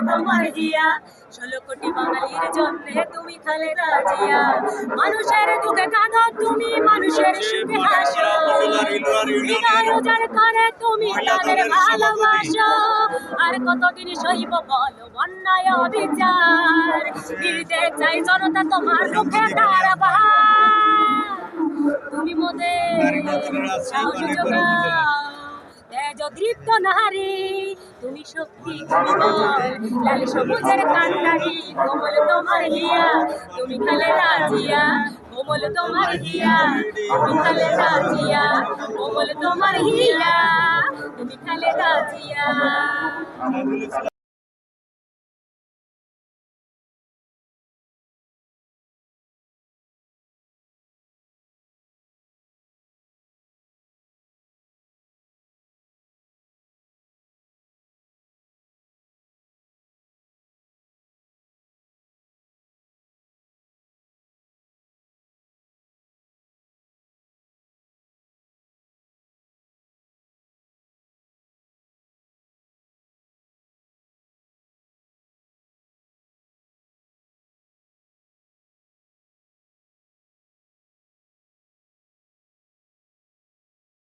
তোমার হিয়া 16 কোটি বাঙালির জন্যে তুমি খালেদা জিয়া। মানুষের দুঃখে কাঁদো তুমি, মানুষের সুখে হাসো, হৃদয় উজাড় করে তুমি তাদের ভালোবাসো। আর কতদিন সইব বলো অন্যায় অবিচার, ফিরতে চাই জনতা তোমার রুখে দাঁড়াবা। তুমি মোদের সাহস যোগাও, তেজদীপ্ত নারী তুমি শক্তি, তুমি বল, লাল সবুজের কান্ডারি। কোমল তোমার হিয়া, তুমি খালেদা জিয়া। কোমল তোমার হিয়া, তুমি খালেদা জিয়া। কোমল তোমার হিয়া, তুমি খালেদা জিয়া।